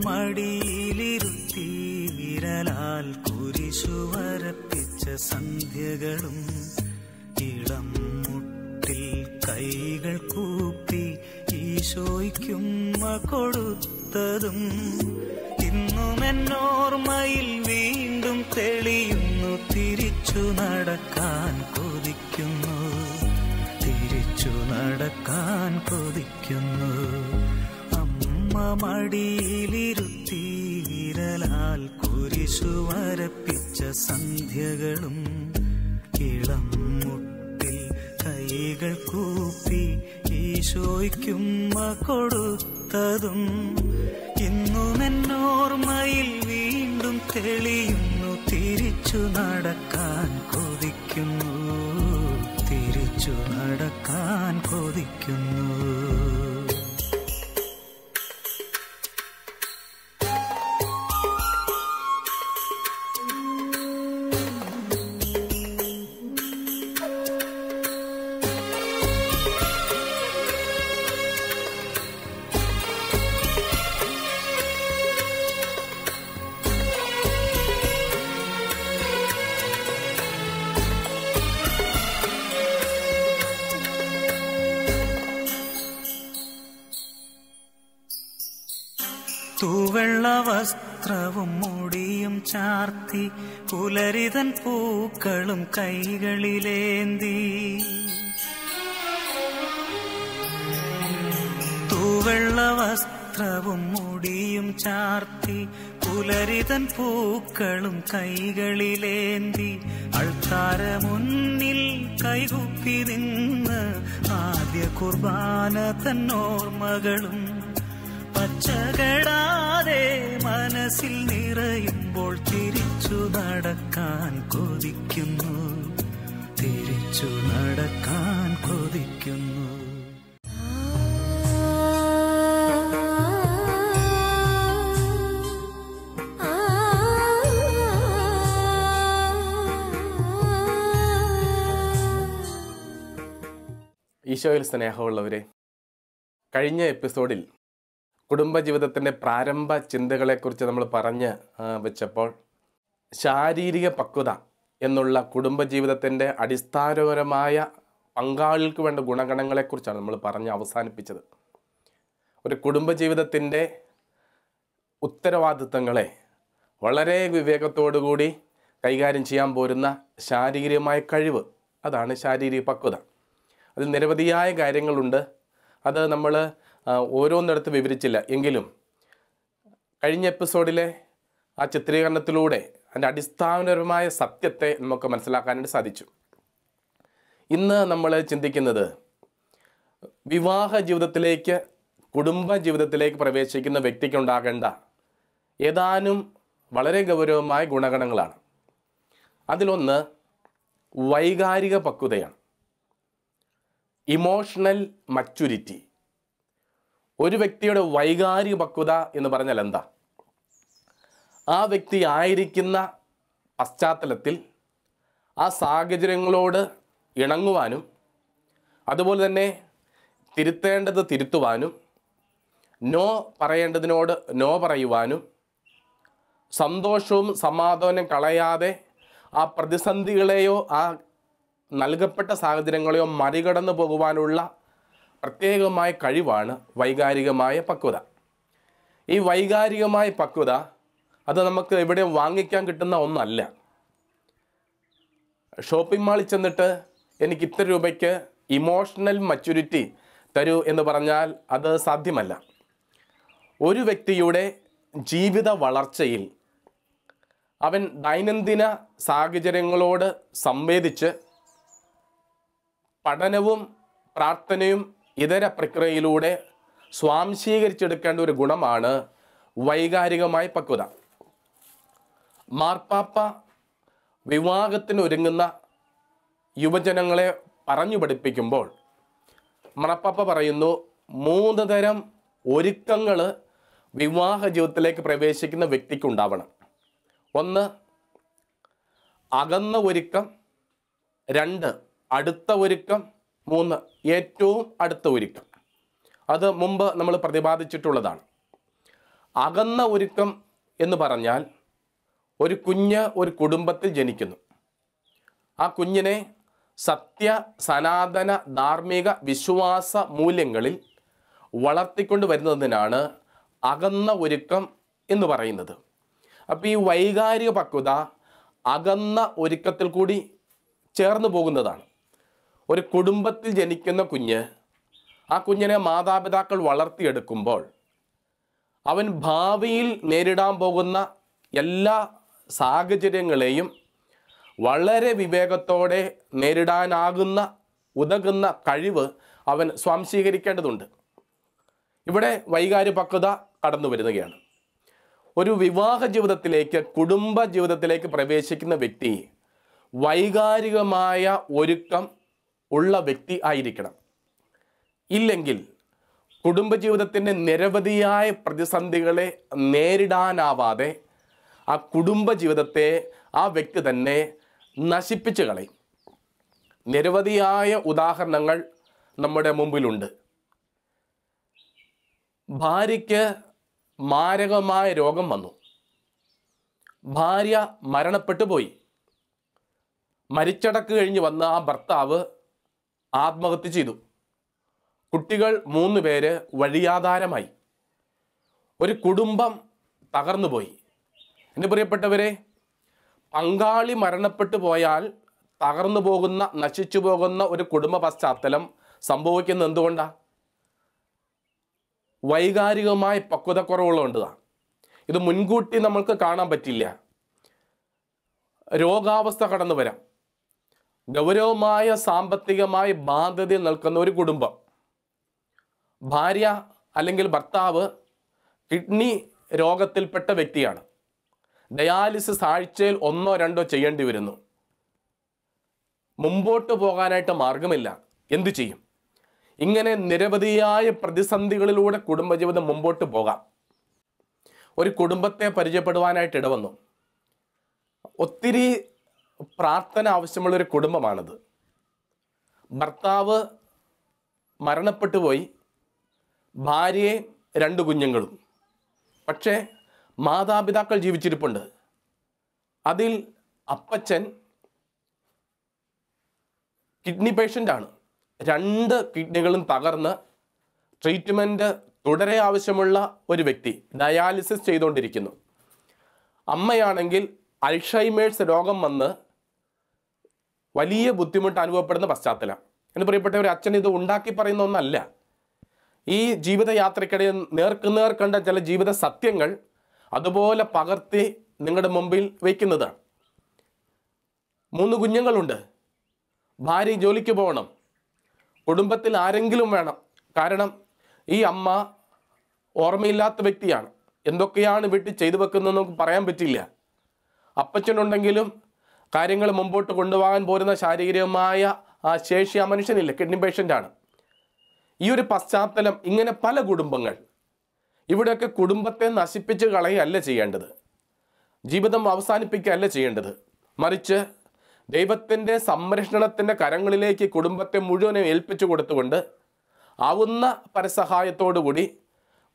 മടിയിലിരുത്തി വിരലാൽ കുരിശു വരപ്പിച്ച സന്ധ്യകളും ഇളം മുട്ടിൽ കൈകൾ കൂപ്പി ഈശോയ്ക്കുമ്മ കൊടുത്തതും ഇന്നും എന്നോർമ്മയിൽ വീണ്ടും തെളിയുന്നു. തിരിച്ചു നടക്കാൻ കൊതിക്കുന്നു, തിരിച്ചു നടക്കാൻ കൊതിക്കുന്നു. അമ്മ മടിയിലിരുത്തി വിരലാൽ കുരിശു വരപ്പിച്ച സന്ധ്യകളും ഇളം മുട്ടിൽ കൈകൾ കൂപ്പി ഈശോയ്ക്കുമ്മ കൊടുത്തതും ഇന്നും എന്നോർമ്മയിൽ വീണ്ടും തെളിയുന്നു. തിരിച്ചു നടക്കാൻ കൊതിക്കുന്നു, തിരിച്ചു നടക്കാൻ കൊതിക്കുന്നു. തൂവെള്ള വസ്ത്രവും മുടിയും ചാർത്തി പുലരിതൻ പൂക്കളും കൈകളിലേന്തി തൂവെള്ള വസ്ത്രവും മുടിയും ചാർത്തി പുലരിതൻ പൂക്കളും കൈകളിലേന്തി അൾത്താര മുന്നിൽ കൈകുപ്പി നിന്ന് ആദ്യ കുർബാന തന്നോർമ്മകളും പച്ചകടാതെ മനസ്സിൽ നിറയുമ്പോൾ തിരിച്ചു നടക്കാൻ കൊതിക്കുന്നു, തിരിച്ചു നടക്കാൻ കൊതിക്കുന്നു. ഈശോയിൽ സ്നേഹമുള്ളവരെ, കഴിഞ്ഞ എപ്പിസോഡിൽ കുടുംബജീവിതത്തിൻ്റെ പ്രാരംഭ ചിന്തകളെക്കുറിച്ച് നമ്മൾ പറഞ്ഞ് വെച്ചപ്പോൾ ശാരീരിക പക്വത എന്നുള്ള കുടുംബജീവിതത്തിൻ്റെ അടിസ്ഥാനപരമായ പങ്കാളികൾക്ക് വേണ്ട ഗുണഗണങ്ങളെക്കുറിച്ചാണ് നമ്മൾ പറഞ്ഞ് അവസാനിപ്പിച്ചത്. ഒരു കുടുംബജീവിതത്തിൻ്റെ ഉത്തരവാദിത്തങ്ങളെ വളരെ വിവേകത്തോടുകൂടി കൈകാര്യം ചെയ്യാൻ പോരുന്ന ശാരീരികമായ കഴിവ്, അതാണ് ശാരീരിക പക്വത. അതിൽ നിരവധിയായ കാര്യങ്ങളുണ്ട്. അത് നമ്മൾ ഓരോന്നിടത്ത് വിവരിച്ചില്ല എങ്കിലും കഴിഞ്ഞ എപ്പിസോഡിലെ ആ ചിത്രീകരണത്തിലൂടെ അതിൻ്റെ അടിസ്ഥാനപരമായ സത്യത്തെ നമുക്ക് മനസ്സിലാക്കാനായിട്ട് സാധിച്ചു. ഇന്ന് നമ്മൾ ചിന്തിക്കുന്നത് വിവാഹ ജീവിതത്തിലേക്ക്, കുടുംബ ജീവിതത്തിലേക്ക് പ്രവേശിക്കുന്ന വ്യക്തിക്കുണ്ടാകേണ്ട ഏതാനും വളരെ ഗൗരവമായ ഗുണഗണങ്ങളാണ്. അതിലൊന്ന് വൈകാരിക പക്വതയാണ്, ഇമോഷണൽ മച്യൂരിറ്റി. ഒരു വ്യക്തിയുടെ വൈകാരിക പക്വത എന്ന് പറഞ്ഞാൽ എന്താ? ആ വ്യക്തി ആയിരിക്കുന്ന പശ്ചാത്തലത്തിൽ ആ സാഹചര്യങ്ങളോട് ഇണങ്ങുവാനും അതുപോലെ തന്നെ തിരുത്തേണ്ടത് തിരുത്തുവാനും നോ പറയേണ്ടതിനോട് നോ പറയുവാനും സന്തോഷവും സമാധാനവും കളയാതെ ആ പ്രതിസന്ധികളെയോ ആ നൽകപ്പെട്ട സാഹചര്യങ്ങളെയോ മറികടന്നു പോകുവാനുള്ള പ്രത്യേകമായ കഴിവാണ് വൈകാരികമായ പക്വത. ഈ വൈകാരികമായ പക്വത അത് നമുക്ക് എവിടെ വാങ്ങിക്കാൻ കിട്ടുന്ന ഒന്നല്ല. ഷോപ്പിംഗ് മാളിൽ ചെന്നിട്ട് എനിക്ക് ഇത്ര രൂപയ്ക്ക് ഇമോഷണൽ മച്യൂരിറ്റി തരൂ എന്ന് പറഞ്ഞാൽ അത് സാധ്യമല്ല. ഒരു വ്യക്തിയുടെ ജീവിത വളർച്ചയിൽ അവൻ ദൈനംദിന സാഹചര്യങ്ങളോട് സംവേദിച്ച് പഠനവും പ്രാർത്ഥനയും ഇതര പ്രക്രിയയിലൂടെ സ്വാംശീകരിച്ചെടുക്കേണ്ട ഒരു ഗുണമാണ് വൈകാരികമായ പക്വത. മാർപ്പാപ്പ വിവാഹത്തിനൊരുങ്ങുന്ന യുവജനങ്ങളെ പറഞ്ഞു പഠിപ്പിക്കുമ്പോൾ മാർപ്പാപ്പ പറയുന്നു, 3 തരം ഒരുക്കങ്ങൾ വിവാഹ ജീവിതത്തിലേക്ക് പ്രവേശിക്കുന്ന വ്യക്തിക്കുണ്ടാവണം. 1 അകന്ന ഒരുക്കം, 2 അടുത്ത ഒരുക്കം, 3 ഏറ്റവും അടുത്ത ഒരുക്കം. അത് മുമ്പ് നമ്മൾ പ്രതിപാദിച്ചിട്ടുള്ളതാണ്. അകന്ന ഒരുക്കം എന്ന് പറഞ്ഞാൽ ഒരു കുഞ്ഞ് ഒരു കുടുംബത്തിൽ ജനിക്കുന്നു. ആ കുഞ്ഞിനെ സത്യ സനാതന ധാർമ്മിക വിശ്വാസ മൂല്യങ്ങളിൽ വളർത്തിക്കൊണ്ട് വരുന്നതിനാണ് അകന്ന ഒരുക്കം എന്ന് പറയുന്നത്. അപ്പോൾ ഈ വൈകാരിക പക്വത അകന്ന ഒരുക്കത്തിൽ കൂടി ചേർന്ന് പോകുന്നതാണ്. ഒരു കുടുംബത്തിൽ ജനിക്കുന്ന കുഞ്ഞ്, ആ കുഞ്ഞിനെ മാതാപിതാക്കൾ വളർത്തിയെടുക്കുമ്പോൾ അവൻ ഭാവിയിൽ നേരിടാൻ പോകുന്ന എല്ലാ സാഹചര്യങ്ങളെയും വളരെ വിവേകത്തോടെ നേരിടാനാകുന്ന ഉതകുന്ന കഴിവ് അവൻ സ്വാംശീകരിക്കേണ്ടതുണ്ട്. ഇവിടെ വൈകാരിക പക്വത കടന്നു വരുകയാണ്. ഒരു വിവാഹ ജീവിതത്തിലേക്ക്, കുടുംബ ജീവിതത്തിലേക്ക് പ്രവേശിക്കുന്ന വ്യക്തി വൈകാരികമായ ഒരുക്കം ഉള്ള വ്യക്തി ആയിരിക്കണം. ഇല്ലെങ്കിൽ കുടുംബജീവിതത്തിൻ്റെ നിരവധിയായ പ്രതിസന്ധികളെ നേരിടാനാവാതെ ആ കുടുംബജീവിതത്തെ ആ വ്യക്തി തന്നെ നശിപ്പിച്ച് കളയും. നിരവധിയായ ഉദാഹരണങ്ങൾ നമ്മുടെ മുമ്പിലുണ്ട്. ഭാര്യയ്ക്ക് മാരകമായ രോഗം വന്നു. ഭാര്യ മരണപ്പെട്ടു പോയി. മരിച്ചടക്ക് കഴിഞ്ഞ് വന്ന ആ ഭർത്താവ് ആത്മഹത്യ ചെയ്തു. കുട്ടികൾ 3 പേര് വഴിയാധാരമായി. ഒരു കുടുംബം തകർന്നുപോയി. എൻ്റെ പ്രിയപ്പെട്ടവരെ, പങ്കാളി മരണപ്പെട്ടു പോയാൽ തകർന്നു പോകുന്ന, നശിച്ചു പോകുന്ന ഒരു കുടുംബ പശ്ചാത്തലം സംഭവിക്കുന്നത് എന്തുകൊണ്ടാണ്? വൈകാരികമായ പക്വതക്കുറവുള്ളതുകൊണ്ടാണ്. ഇത് മുൻകൂട്ടി നമ്മൾക്ക് കാണാൻ പറ്റില്ല. രോഗാവസ്ഥ കടന്നു വരാം. ഗൗരവമായ സാമ്പത്തികമായ ബാധ്യതയിൽ നിൽക്കുന്ന ഒരു കുടുംബം, ഭാര്യ അല്ലെങ്കിൽ ഭർത്താവ് കിഡ്നി രോഗത്തിൽപ്പെട്ട വ്യക്തിയാണ്. ഡയാലിസിസ് ആഴ്ചയിൽ 1-2 ചെയ്യേണ്ടി വരുന്നു. മുമ്പോട്ട് പോകാനായിട്ട് മാർഗമില്ല. എന്തു ചെയ്യും? ഇങ്ങനെ നിരവധിയായ പ്രതിസന്ധികളിലൂടെ കുടുംബജീവിതം മുമ്പോട്ട് പോകാം. ഒരു കുടുംബത്തെ പരിചയപ്പെടുവാനായിട്ട് ഇടവന്നു. ഒത്തിരി പ്രാർത്ഥന ആവശ്യമുള്ളൊരു കുടുംബമാണത്. ഭർത്താവ് മരണപ്പെട്ടു പോയി, ഭാര്യയെ 2 കുഞ്ഞുങ്ങളും. പക്ഷേ മാതാപിതാക്കൾ ജീവിച്ചിരിപ്പുണ്ട്. അതിൽ അപ്പച്ചൻ കിഡ്നി പേഷ്യൻ്റാണ്. 2 കിഡ്നികളും തകർന്ന് ട്രീറ്റ്മെൻറ്റ് തുടരെ ആവശ്യമുള്ള ഒരു വ്യക്തി, ഡയാലിസിസ് ചെയ്തുകൊണ്ടിരിക്കുന്നു. അമ്മയാണെങ്കിൽ അൽഷൈമേഴ്സ് രോഗം വന്ന് വലിയ ബുദ്ധിമുട്ട് അനുഭവപ്പെടുന്ന പശ്ചാത്തലം. എന്ന് പ്രിയപ്പെട്ട ഒരു അച്ഛൻ ഇത് ഉണ്ടാക്കി പറയുന്ന ഒന്നല്ല. ഈ ജീവിതയാത്രയ്ക്കിടയിൽ നേർക്കുനേർ കണ്ട ചില ജീവിത സത്യങ്ങൾ അതുപോലെ പകർത്തി നിങ്ങളുടെ മുമ്പിൽ വയ്ക്കുന്നതാണ്. 3 കുഞ്ഞുങ്ങളുണ്ട്. ഭാര്യ ജോലിക്ക് പോകണം. കുടുംബത്തിൽ ആരെങ്കിലും വേണം. കാരണം ഈ അമ്മ ഓർമ്മയില്ലാത്ത വ്യക്തിയാണ്. എന്തൊക്കെയാണ് വീട്ടിൽ ചെയ്തു വെക്കുന്നതെന്ന് നമുക്ക് പറയാൻ പറ്റില്ല. അപ്പച്ചനുണ്ടെങ്കിലും കാര്യങ്ങൾ മുമ്പോട്ട് കൊണ്ടുപോകാൻ പോരുന്ന ശാരീരികമായ ആ ശേഷി ആ മനുഷ്യനില്ല. കിഡ്നി പേഷ്യൻ്റാണ്. ഈ ഒരു പശ്ചാത്തലം, ഇങ്ങനെ പല കുടുംബങ്ങൾ. ഇവിടെയൊക്കെ കുടുംബത്തെ നശിപ്പിച്ച് കളയുകയല്ല ചെയ്യേണ്ടത്. ജീവിതം അവസാനിപ്പിക്കുകയല്ല ചെയ്യേണ്ടത്. മറിച്ച് ദൈവത്തിൻ്റെ സംരക്ഷണത്തിൻ്റെ കരങ്ങളിലേക്ക് കുടുംബത്തെ മുഴുവനും ഏൽപ്പിച്ചു കൊടുത്തുകൊണ്ട് ആവുന്ന പരസഹായത്തോടുകൂടി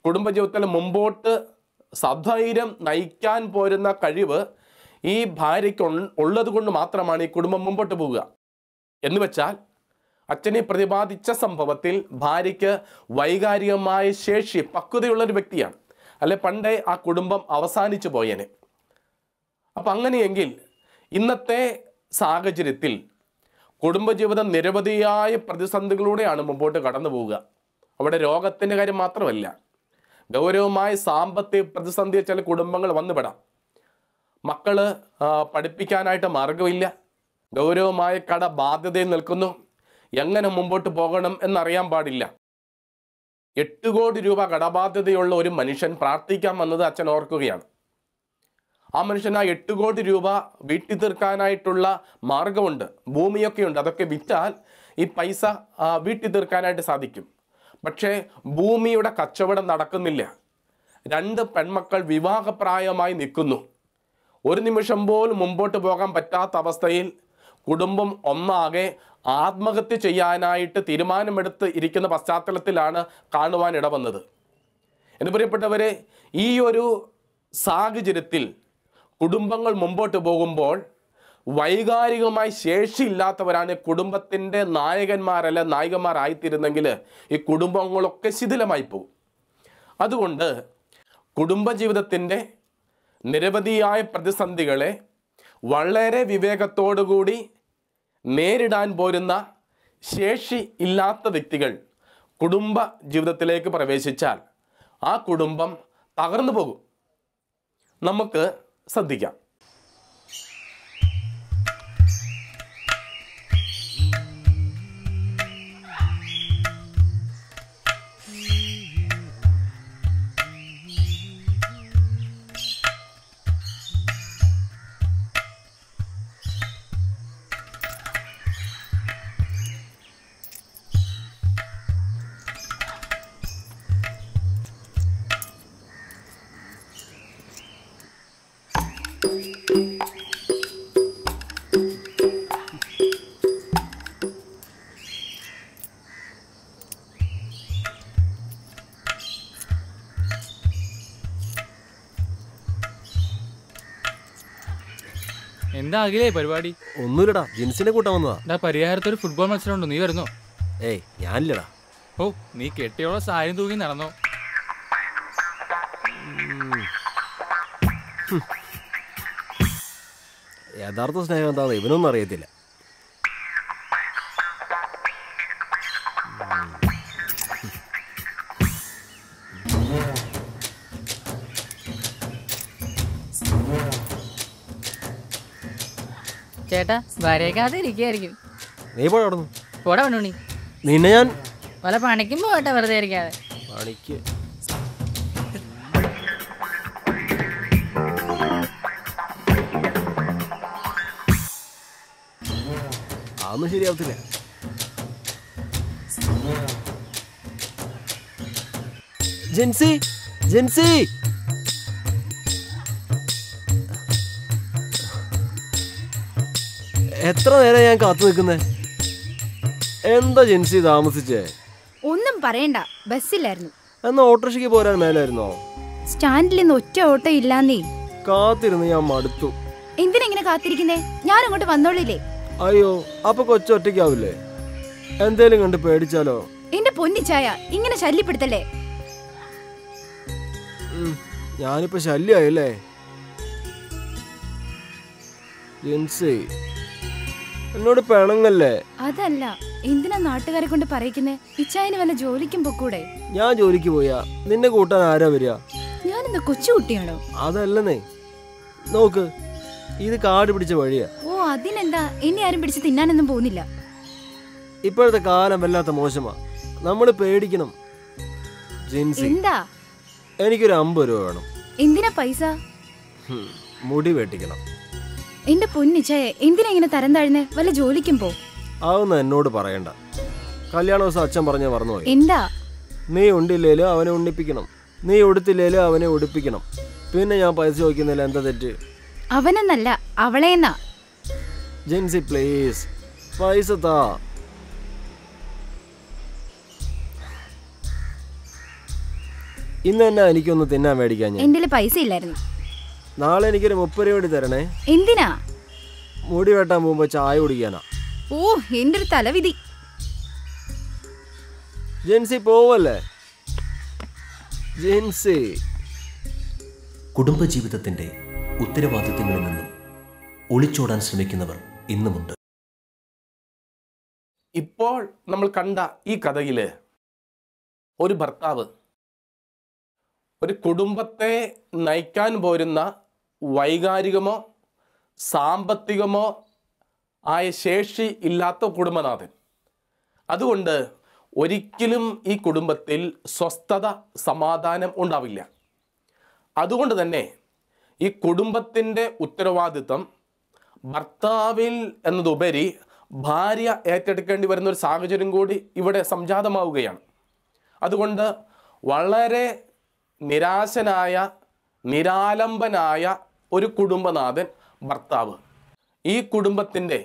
കുടുംബജീവിതത്തിൽ മുമ്പോട്ട് സധൈര്യം നയിക്കാൻ പോരുന്ന കഴിവ് ഈ ഭാര്യയ്ക്ക് ഉള്ളത് കൊണ്ട് മാത്രമാണ് ഈ കുടുംബം മുമ്പോട്ട് പോവുക. എന്ന് വെച്ചാൽ അച്ഛനെ പ്രതിപാദിച്ച സംഭവത്തിൽ ഭാര്യയ്ക്ക് വൈകാരികമായ ശേഷി, പക്വതയുള്ളൊരു വ്യക്തിയാണ്. അല്ലെ പണ്ടേ ആ കുടുംബം അവസാനിച്ചു പോയേനെ. അപ്പം അങ്ങനെയെങ്കിൽ ഇന്നത്തെ സാഹചര്യത്തിൽ കുടുംബജീവിതം നിരവധിയായ പ്രതിസന്ധികളിലൂടെയാണ് മുമ്പോട്ട് കടന്നു പോവുക. അവിടെ രോഗത്തിൻ്റെ കാര്യം മാത്രമല്ല, ഗൗരവമായ സാമ്പത്തിക പ്രതിസന്ധി ചില കുടുംബങ്ങൾ വന്നുപെടാം. മക്കള് പഠിപ്പിക്കാനായിട്ട് മാർഗമില്ല. ഗൗരവമായ കടബാധ്യതയിൽ നിൽക്കുന്നു. എങ്ങനെ മുമ്പോട്ട് പോകണം എന്നറിയാൻ പാടില്ല. 8 കോടി രൂപ കടബാധ്യതയുള്ള ഒരു മനുഷ്യൻ പ്രാർത്ഥിക്കാൻ വന്നത് അച്ഛൻ ഓർക്കുകയാണ്. ആ മനുഷ്യൻ ആ 8 കോടി രൂപ വീട്ടി തീർക്കാനായിട്ടുള്ള മാർഗമുണ്ട്. ഭൂമിയൊക്കെയുണ്ട്. അതൊക്കെ വിറ്റാൽ ഈ പൈസ വീട്ടി തീർക്കാനായിട്ട് സാധിക്കും. പക്ഷേ ഭൂമിയുടെ കച്ചവടം നടക്കുന്നില്ല. 2 പെൺമക്കൾ വിവാഹപ്രായമായി നിൽക്കുന്നു. ഒരു നിമിഷം പോലും മുമ്പോട്ട് പോകാൻ പറ്റാത്ത അവസ്ഥയിൽ കുടുംബം ഒന്നാകെ ആത്മഹത്യ ചെയ്യാനായിട്ട് തീരുമാനമെടുത്ത് ഇരിക്കുന്ന പശ്ചാത്തലത്തിലാണ് കാണുവാൻ ഇടവന്നത്. എന്ന് പ്രിയപ്പെട്ടവരെ, ഈ ഒരു സാഹചര്യത്തിൽ കുടുംബങ്ങൾ മുമ്പോട്ട് പോകുമ്പോൾ വൈകാരികമായി ശേഷിയില്ലാത്തവരാണ് കുടുംബത്തിൻ്റെ നായകന്മാരല്ല നായികന്മാരായിത്തീരുന്നെങ്കിൽ ഈ കുടുംബങ്ങളൊക്കെ ശിഥിലമായി പോകും. അതുകൊണ്ട് കുടുംബജീവിതത്തിൻ്റെ നിരവധിയായ പ്രതിസന്ധികളെ വളരെ വിവേകത്തോടുകൂടി നേരിടാൻ പോരുന്ന ശേഷി ഇല്ലാത്ത വ്യക്തികൾ കുടുംബ ജീവിതത്തിലേക്ക് പ്രവേശിച്ചാൽ ആ കുടുംബം തകർന്നു പോകും. നമുക്ക് ശ്രദ്ധിക്കാം. എന്താ അഖിലേ പരിപാടി? ഒന്നുമില്ലടാ, ജിൻസിനെ കൂട്ടാൻ വന്നതാ. പരിഹാരത്തൊരു ഫുട്ബോൾ മത്സരം ഉണ്ടോ, നീ വരുന്നോ? ഏയ് ഞാനില്ലടാ. ഓ, നീ കെട്ടിയോളം സാരി തൂങ്ങി നടന്നോ? യഥാർത്ഥ സ്നേഹം എന്താണെന്ന് ഇവനൊന്നും അറിയത്തില്ല. ചേട്ടാ വരേക്കാതെ ഇരിക്കുകയായിരിക്കും. നീ പോടന്നു പോടാ പണുണി. നിന്നെ ഞാൻ വല്ല പണിക്കും പോട്ടെ, വെറുതെ ഇരിക്കാതെ. പണിക്ക് അതൊന്നും ശരിയാവത്തില്ല. ജിൻസി, ജിൻസി, എത്ര നേരം ഞാൻ കാത്തു നിൽക്കുന്നേ? എന്താ ജിൻസി താമസിച്ചേ? ഒന്നും പറയണ്ട, ബസ്സിലായിരുന്നു. എന്നാ ഓട്ടോറിക്ഷയ്ക്ക് പോരാൻ മേലായിരുന്നോ? സ്റ്റാൻഡിൽ നിന്ന് ഒറ്റ ഓട്ടോ ഇല്ലാന്നേ. കാത്തിരുന്ന് ഞാൻ മടുത്തു. എന്തിനെങ്ങനെ കാത്തിരിക്കുന്നേ? ഞാൻ അങ്ങോട്ട് വന്നോളില്ലേ? അയ്യോ, അപ്പൊ കൊച്ചൊറ്റയ്ക്കാവില്ലേ? എന്തേലും കണ്ട് പേടിച്ചാലോ? എന്റെ പൊന്നിച്ചായ, ഇങ്ങനെ ശല്യപ്പെടുത്തല്ലേ. ഞാനിപ്പോ ശല്യായല്ലേ? ജിൻസി, എന്നോട് പിണങ്ങല്ലേ? അതല്ല, എന്തിനാ നാട്ടുകാരെ കൊണ്ട് പറയിക്കുന്നേ? ഇച്ചായന് വല്ല ജോലിക്കും പൊക്കൂടെ? ഞാൻ ജോലിക്ക് പോയാ നിന്നെ കൂട്ടാൻ ആരാ വരിക? ഞാനെന്താ കൊച്ചുകുട്ടിയാണോ? അതല്ലെന്നേ, നോക്ക്, ഇത് കാട് പിടിച്ച വഴിയാ. ഓ, അതിനെന്താ, ഇനി ആരും പിടിച്ച് തിന്നാനൊന്നും പോകുന്നില്ല. ഇപ്പോഴത്തെ കാലം വല്ലാത്ത മോശമാ, നമ്മള് പേടിക്കണം. ജിൻസി, എന്താ? എനിക്കൊരു 50 രൂപ വേണം. എന്തിനാ പൈസ? മുടി വെട്ടിക്കണം. എന്റെ പൊന്നിച്ചായ, എന്തിനാ ഇങ്ങനെ തരം താഴ്ന്നേ? വല്ല ജോലിക്കും പോ. അതൊന്നും എന്നോട് പറയണ്ട. കല്യാണ ദിവസം അച്ഛൻ പറഞ്ഞ മറന്നുപോയി. എന്താ? നീ ഉണ്ടില്ലേലും അവനെ ഉണ്ണിപ്പിക്കണം, നീ ഉടുത്തില്ലേലും അവനെ ഉടുപ്പിക്കണം. പിന്നെ ഞാൻ പൈസ ചോദിക്കുന്നില്ല, എന്താ തെറ്റ്? അവനെന്നല്ല, അവളേന്നാ. ജിൻസി പ്ലീസ്, പൈസ താ. ഇന്ന് തന്നെ എനിക്കൊന്ന് തിന്നാൻ മേടിക്കാൻ. എന്റെ പൈസ ഇല്ലായിരുന്നു. നാളെ എനിക്കൊരു 30 രൂപ തരണേ. എന്തിനാ? മുടി വെട്ടാൻ പോകുമ്പോ ചായ കുടിക്കാനാ. ഓ, എന്റെ ഒരു തലവിധി. ജിൻസി പോവല്ലേ? ജിൻസി. കുടുംബജീവിതത്തിന്റെ ഉത്തരവാദിത്തങ്ങളിൽ നിന്നും ഒളിച്ചോടാൻ ശ്രമിക്കുന്നവർ ഇന്നുമുണ്ട്. ഇപ്പോൾ നമ്മൾ കണ്ട ഈ കഥയില് ഒരു ഭർത്താവ് ഒരു കുടുംബത്തെ നയിക്കാൻ പോരുന്ന വൈകാരികമോ സാമ്പത്തികമോ ആയ ശേഷി ഇല്ലാത്ത കുടുംബനാഥൻ. അതുകൊണ്ട് ഒരിക്കലും ഈ കുടുംബത്തിൽ സ്വസ്ഥത സമാധാനം ഉണ്ടാവില്ല. അതുകൊണ്ട് തന്നെ ഈ കുടുംബത്തിൻ്റെ ഉത്തരവാദിത്വം ഭർത്താവിൽ എന്നതുപരി ഭാര്യ ഏറ്റെടുക്കേണ്ടി വരുന്ന ഒരു സാഹചര്യം കൂടി ഇവിടെ സംജാതമാവുകയാണ്. അതുകൊണ്ട് വളരെ നിരാശനായ നിരാലംബനായ ഒരു കുടുംബനാഥൻ ഭർത്താവ്. ഈ കുടുംബത്തിൻ്റെ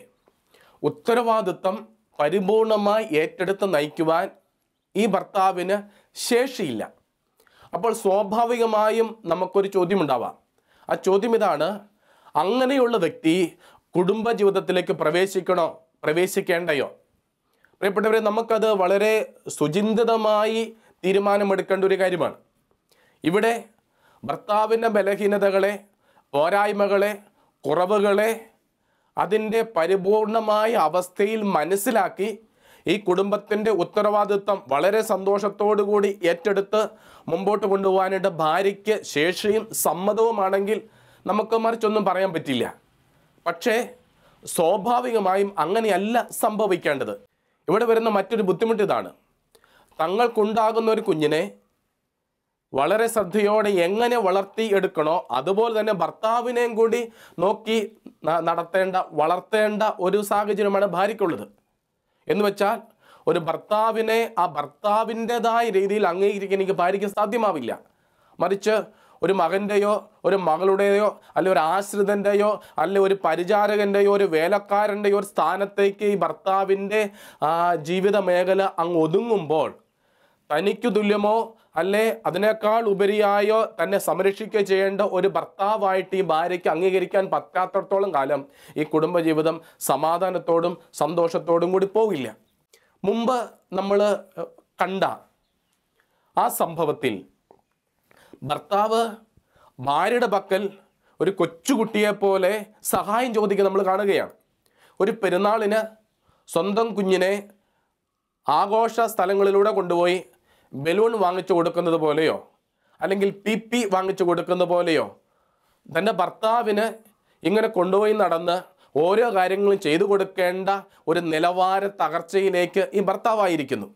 ഉത്തരവാദിത്വം പരിപൂർണമായി ഏറ്റെടുത്ത് നയിക്കുവാൻ ഈ ഭർത്താവിന് ശേഷിയില്ല. അപ്പോൾ സ്വാഭാവികമായും നമുക്കൊരു ചോദ്യം ഉണ്ടാവാം. ആ ചോദ്യം ഇതാണ്: അങ്ങനെയുള്ള വ്യക്തി കുടുംബജീവിതത്തിലേക്ക് പ്രവേശിക്കണോ, പ്രവേശിക്കേണ്ടയോ? പ്രിയപ്പെട്ടവരെ, നമുക്കത് വളരെ സുചിന്തിതമായി തീരുമാനമെടുക്കേണ്ട ഒരു കാര്യമാണ്. ഇവിടെ ഭർത്താവിൻ്റെ ബലഹീനതകളെ, പോരായ്മകളെ, കുറവുകളെ അതിൻ്റെ പരിപൂർണമായ അവസ്ഥയിൽ മനസ്സിലാക്കി ഈ കുടുംബത്തിൻ്റെ ഉത്തരവാദിത്വം വളരെ സന്തോഷത്തോടു കൂടി ഏറ്റെടുത്ത് മുമ്പോട്ട് കൊണ്ടുപോകാനായിട്ട് ഭാര്യയ്ക്ക് ശേഷിയും സമ്മതവുമാണെങ്കിൽ നമുക്ക് മറിച്ചൊന്നും പറയാൻ പറ്റില്ല. പക്ഷേ സ്വാഭാവികമായും അങ്ങനെയല്ല സംഭവിക്കേണ്ടത്. ഇവിടെ വരുന്ന മറ്റൊരു ബുദ്ധിമുട്ട് ഇതാണ്: തങ്ങൾക്കുണ്ടാകുന്ന ഒരു കുഞ്ഞിനെ വളരെ ശ്രദ്ധയോടെ എങ്ങനെ വളർത്തി എടുക്കണോ അതുപോലെ തന്നെ ഭർത്താവിനെയും കൂടി നോക്കി വളർത്തേണ്ട ഒരു സാഹചര്യമാണ് ഭാര്യയ്ക്കുള്ളത്. എന്ന് വെച്ചാൽ ഒരു ഭർത്താവിനെ ആ ഭർത്താവിൻ്റെതായ രീതിയിൽ അംഗീകരിക്കാൻ എനിക്ക് ഭാര്യയ്ക്ക് സാധ്യമാവില്ല. മറിച്ച് ഒരു മകൻ്റെയോ ഒരു മകളുടെയോ അല്ലെ ഒരു ആശ്രിതൻ്റെയോ അല്ലെ ഒരു പരിചാരകൻ്റെയോ ഒരു വേലക്കാരൻ്റെയോ ഒരു സ്ഥാനത്തേക്ക് ഈ ഭർത്താവിൻ്റെ ജീവിത മേഖല അങ്ങ് ഒതുങ്ങുമ്പോൾ തനിക്ക് തുല്യമോ അല്ലെ അതിനേക്കാൾ ഉപരിയായോ തന്നെ സംരക്ഷിക്കുക ചെയ്യേണ്ട ഒരു ഭർത്താവായിട്ട് ഈ ഭാര്യയ്ക്ക് അംഗീകരിക്കാൻ പറ്റാത്തടത്തോളം കാലം ഈ കുടുംബജീവിതം സമാധാനത്തോടും സന്തോഷത്തോടും കൂടി പോകില്ല. മുമ്പ് നമ്മൾ കണ്ട ആ സംഭവത്തിൽ ഭർത്താവ് ഭാര്യയുടെ പക്കൽ ഒരു കൊച്ചുകുട്ടിയെപ്പോലെ സഹായം ചോദിക്കുക നമ്മൾ കാണുകയാണ്. ഒരു പെരുന്നാളിന് സ്വന്തം കുഞ്ഞിനെ ആഘോഷ സ്ഥലങ്ങളിലൂടെ കൊണ്ടുപോയി ബലൂൺ വാങ്ങിച്ചു കൊടുക്കുന്നത് പോലെയോ അല്ലെങ്കിൽ PP വാങ്ങിച്ചു കൊടുക്കുന്ന പോലെയോ തൻ്റെ ഭർത്താവിന് ഇങ്ങനെ കൊണ്ടുപോയി നടന്ന് ഓരോ കാര്യങ്ങളും ചെയ്തു കൊടുക്കേണ്ട ഒരു നിലവാര തകർച്ചയിലേക്ക് ഈ ഭർത്താവായിരിക്കുന്നു.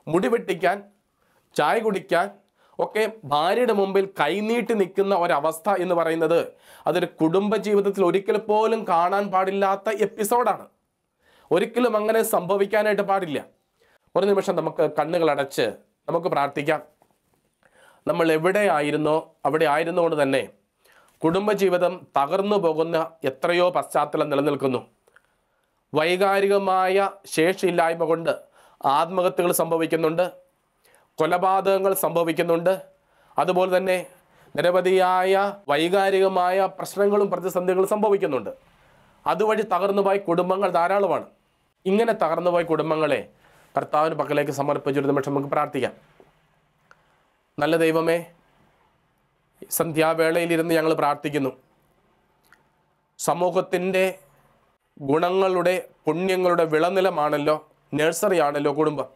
മുടി വെട്ടിക്കാൻ, ചായ കുടിക്കാൻ ഒക്കെ ഭാര്യയുടെ മുമ്പിൽ കൈനീട്ടി നിൽക്കുന്ന ഒരവസ്ഥ എന്ന് പറയുന്നത് അതൊരു കുടുംബജീവിതത്തിൽ ഒരിക്കൽ പോലും കാണാൻ പാടില്ലാത്ത എപ്പിസോഡാണ്. ഒരിക്കലും അങ്ങനെ സംഭവിക്കാനായിട്ട് പാടില്ല. ഒരു നിമിഷം നമുക്ക് കണ്ണുകൾ അടച്ച് നമുക്ക് പ്രാർത്ഥിക്കാം. നമ്മൾ എവിടെയായിരുന്നോ അവിടെ ആയിരുന്നുകൊണ്ട് തന്നെ കുടുംബജീവിതം തകർന്നു പോകുന്ന എത്രയോ പശ്ചാത്തലം നിലനിൽക്കുന്നു. വൈകാരികമായ ശേഷിയില്ലായ്മ കൊണ്ട് ആത്മഹത്യകൾ സംഭവിക്കുന്നുണ്ട്, കൊലപാതകങ്ങൾ സംഭവിക്കുന്നുണ്ട്, അതുപോലെ തന്നെ നിരവധിയായ വൈകാരികമായ പ്രശ്നങ്ങളും പ്രതിസന്ധികളും സംഭവിക്കുന്നുണ്ട്. അതുവഴി തകർന്നുപോയ കുടുംബങ്ങൾ ധാരാളമാണ്. ഇങ്ങനെ തകർന്നുപോയ കുടുംബങ്ങളെ കർത്താവിന് പക്കലേക്ക് സമർപ്പിച്ചൊരു നിമിഷം നമുക്ക് പ്രാർത്ഥിക്കാം. നല്ല ദൈവമേ, സന്ധ്യാവേളയിലിരുന്ന് ഞങ്ങൾ പ്രാർത്ഥിക്കുന്നു. സമൂഹത്തിൻ്റെ ഗുണങ്ങളുടെ പുണ്യങ്ങളുടെ വിളനിലമാണല്ലോ, നഴ്സറിയാണല്ലോ കുടുംബം.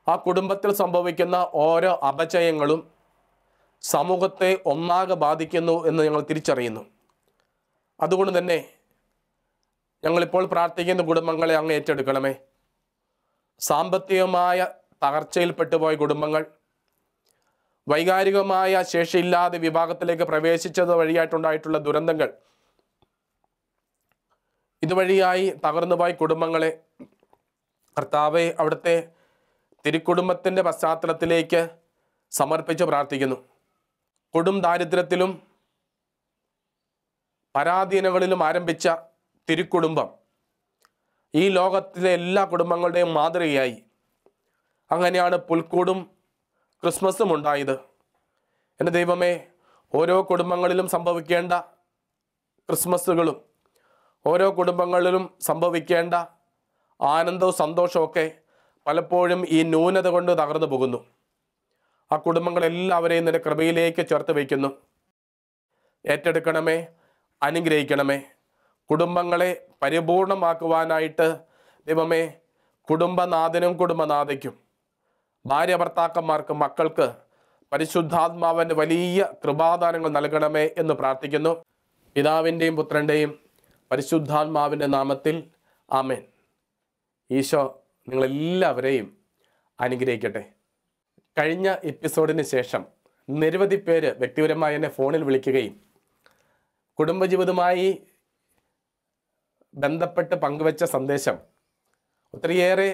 ആ കുടുംബത്തിൽ സംഭവിക്കുന്ന ഓരോ അപചയങ്ങളും സമൂഹത്തെ ഒന്നാകെ ബാധിക്കുന്നു എന്ന് ഞങ്ങൾ തിരിച്ചറിയുന്നു. അതുകൊണ്ട് തന്നെ ഞങ്ങളിപ്പോൾ പ്രാർത്ഥിക്കുന്ന കുടുംബങ്ങളെ അങ്ങ് ഏറ്റെടുക്കണമേ. സാമ്പത്തികമായ തകർച്ചയിൽപ്പെട്ടുപോയ കുടുംബങ്ങൾ, വൈകാരികമായ ശേഷിയില്ലാതെ വിഭാഗത്തിലേക്ക് പ്രവേശിച്ചത് വഴിയായിട്ടുണ്ടായിട്ടുള്ള ദുരന്തങ്ങൾ, ഇതുവഴിയായി തകർന്നുപോയ കുടുംബങ്ങളെ കർത്താവെ അവിടുത്തെ തിരുക്കുടുംബത്തിൻ്റെ പശ്ചാത്തലത്തിലേക്ക് സമർപ്പിച്ച് പ്രാർത്ഥിക്കുന്നു. കൊടും ദാരിദ്ര്യത്തിലും പരാധീനങ്ങളിലും ആരംഭിച്ച തിരുക്കുടുംബം ഈ ലോകത്തിലെ എല്ലാ കുടുംബങ്ങളുടെയും മാതൃകയായി. അങ്ങനെയാണ് പുൽക്കൂടും ക്രിസ്മസും ഉണ്ടായത്. എൻ്റെ ദൈവമേ, ഓരോ കുടുംബങ്ങളിലും സംഭവിക്കേണ്ട ക്രിസ്മസുകളും ഓരോ കുടുംബങ്ങളിലും സംഭവിക്കേണ്ട ആനന്ദവും സന്തോഷമൊക്കെ പലപ്പോഴും ഈ ന്യൂനത കൊണ്ട് തകർന്നു പോകുന്നു. ആ കുടുംബങ്ങളെല്ലാവരെയും നിന്റെ കൃപയിലേക്ക് ചേർത്ത് വയ്ക്കുന്നു. ഏറ്റെടുക്കണമേ, അനുഗ്രഹിക്കണമേ. കുടുംബങ്ങളെ പരിപൂർണമാക്കുവാനായിട്ട് ദൈവമേ കുടുംബനാഥനും കുടുംബനാഥയ്ക്കും ഭാര്യ ഭർത്താക്കന്മാർക്കും മക്കൾക്ക് പരിശുദ്ധാത്മാവിൻ്റെ വലിയ കൃപാദാനങ്ങൾ നൽകണമേ എന്ന് പ്രാർത്ഥിക്കുന്നു. പിതാവിൻ്റെയും പുത്രൻ്റെയും പരിശുദ്ധാത്മാവിൻ്റെ നാമത്തിൽ ആമേൻ. ഈശോ നിങ്ങളെല്ലാവരെയും അനുഗ്രഹിക്കട്ടെ. കഴിഞ്ഞ എപ്പിസോഡിന് ശേഷം നിരവധി പേര് വ്യക്തിപരമായി എന്നെ ഫോണിൽ വിളിക്കുകയും കുടുംബജീവിതവുമായി ബന്ധപ്പെട്ട് പങ്കുവച്ച സന്ദേശം ഒത്തിരിയേറെ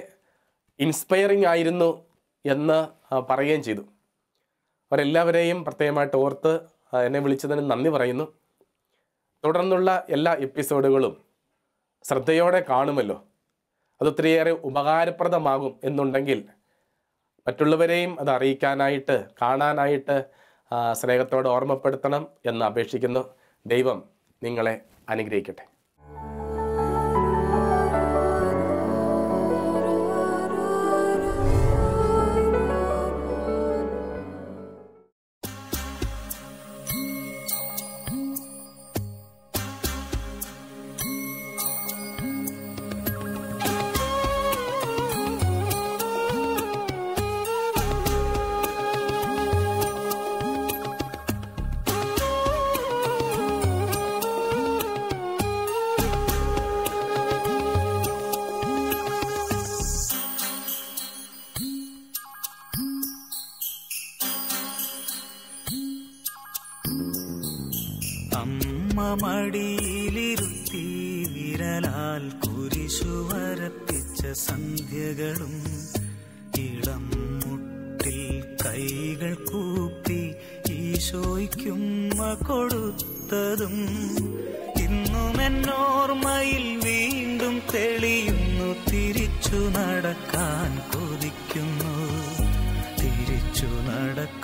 ഇൻസ്പയറിംഗ് ആയിരുന്നു എന്ന് പറയുകയും ചെയ്തു. അവരെല്ലാവരെയും പ്രത്യേകമായിട്ട് ഓർത്ത് എന്നെ വിളിച്ചതിന് നന്ദി പറയുന്നു. തുടർന്നുള്ള എല്ലാ എപ്പിസോഡുകളും ശ്രദ്ധയോടെ കാണുമല്ലോ. അതൊത്തിരിയേറെ ഉപകാരപ്രദമാകും എന്നുണ്ടെങ്കിൽ മറ്റുള്ളവരെയും അത് അറിയിക്കാനായിട്ട്, കാണാനായിട്ട് സ്നേഹത്തോടെ ഓർമ്മപ്പെടുത്തണം എന്ന് അപേക്ഷിക്കുന്നു. ദൈവം നിങ്ങളെ അനുഗ്രഹിക്കട്ടെ. അമ്മ മടിയിലിരുത്തി വിരലാൽ കുരിശു വരപ്പിച്ച സന്ധ്യകളും ഇളം മുട്ടിൽ കൈകൾ കൂപ്പി ഈശോയ്ക്കുമ്മ കൊടുത്തതും ഇന്നും എന്നോർമ്മയിൽ വീണ്ടും തെളിയുന്നു. തിരിച്ചു നടക്കാൻ കൊതിക്കുന്നു, തിരിച്ചു നടക്കാൻ